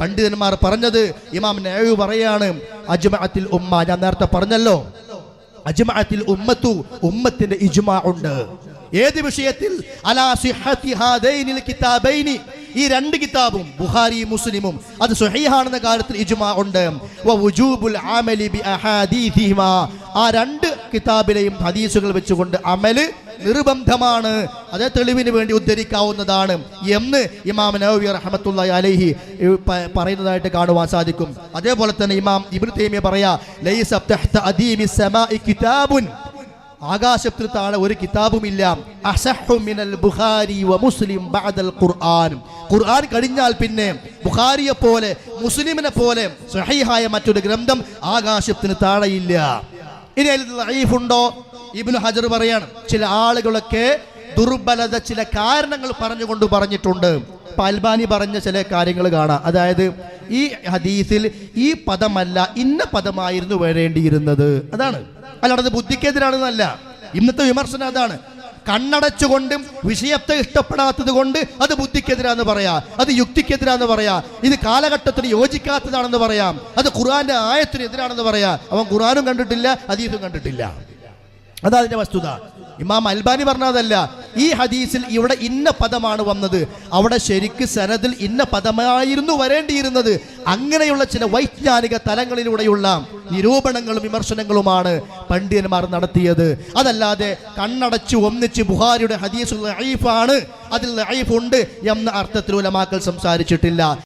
പണ്ഡിതന്മാർ പറഞ്ഞത്. ഇമാം നവവി പറയാണ്, അജ്മഅത്തിൽ ഉമ്മ, ഞാൻ നേരത്തെ പറഞ്ഞല്ലോ, അജ്മഅത്തിൽ ഉമ്മത്തു, ഉമ്മത്തിന്റെ ഇജ്മാ ഉണ്ട്. ഏത് വിഷയത്തിൽ? അലാ സിഹ്ഹത്തി ഹാദൈനിൽ കിതാബൈനി, ഈ രണ്ട് കിതാബും ബുഖാരി മുസ്ലിമും അത് സ്വഹീഹാണെന്ന കാര്യത്തിൽ ഇജ്മാ ഉണ്ട്. വ വുജൂബുൽ അമലി ബി അഹാദീസിഹിമാ, ആ രണ്ട് കിതാബിലെയും ഹദീസുകൾ വെച്ചുകൊണ്ട് അമല് നിർബന്ധമാണ്, അതേ തെളിവിന് വേണ്ടി ഉദ്ധരിക്കാവുന്നതാണ് എന്ന് ഇമാം നവവി റഹ്മത്തുള്ളാഹി അലൈഹി പറയുന്നതായിട്ട് കാണുവാൻ സാധിക്കും. അതേപോലെ തന്നെ ഇമാം ഇബ്നു തൈമിയ്യ പറയാ, ലൈസ തഹ്ത അദീമിസ് സമാഇ കിതാബുൻ, ആകാശത്തിൽ താഴെ ഒരു കിതാബുമില്ല, അസഹു മിനൽ ബുഖാരി വ മുസ്ലിം ബഅദൽ ഖുർആൻ, ഖുർആൻ കഴിഞ്ഞാൽ പിന്നെ ബുഖാരിയെ പോലെ മുസ്ലിമിനെ പോലെ സ്വഹീഹായ മറ്റൊരു ഗ്രന്ഥം ആകാശത്തിന് താഴെയില്ല. ഇനി അതിൽ ദഈഫ് ഉണ്ടോ? ഇബ്നു ഹജർ പറയാണ്, ചില ആളുകളൊക്കെ ദുർബലത ചില കാരണങ്ങൾ പറഞ്ഞുകൊണ്ട് പറഞ്ഞിട്ടുണ്ട്. അൽബാനി പറഞ്ഞ ചില കാര്യങ്ങൾ കാണാം. അതായത് ഈ ഹദീസിൽ ഈ പദമല്ല ഇന്ന പദമായിരുന്നു വരേണ്ടിയിരുന്നത്, അതാണ്. അല്ലാതെ ബുദ്ധിക്കെതിരാണെന്നല്ല. ഇന്നത്തെ വിമർശനം അതാണ്. കണ്ണടച്ചുകൊണ്ടും വിഷയത്തെ ഇഷ്ടപ്പെടാത്തത് കൊണ്ട് അത് ബുദ്ധിക്കെതിരാന്ന് പറയാം, അത് യുക്തിക്കെതിരാന്ന് പറയാം, ഇത് കാലഘട്ടത്തിന് യോജിക്കാത്തതാണെന്ന് പറയാം, അത് ഖുർആന്റെ ആയത്തിന് എതിരാണെന്ന് പറയാം. അവൻ ഖുർആനും കണ്ടിട്ടില്ല, ഹദീസും കണ്ടിട്ടില്ല. അതാ അതിന്റെ വസ്തുത. ഇമാം അൽബാനി പറഞ്ഞതല്ല, ഈ ഹദീസിൽ ഇവിടെ ഇന്ന പദമാണ് വന്നത്, അവിടെ ശരിക്ക് സനദിൽ ഇന്ന പദമായിരുന്നു വരേണ്ടിയിരുന്നത്. അങ്ങനെയുള്ള ചില വൈജ്ഞാനിക തലങ്ങളിലൂടെയുള്ള നിരൂപണങ്ങളും വിമർശനങ്ങളുമാണ് പണ്ഡിതന്മാർ നടത്തിയത്. അതല്ലാതെ കണ്ണടച്ചു ഒന്നിച്ച് ബുഖാരിയുടെ ഹദീസ് ലഈഫാണ്, അതിൽ ലഈഫ് ഉണ്ട് എന്ന അർത്ഥത്തിൽ ഉലമാക്കൾ സംസാരിച്ചിട്ടില്ല.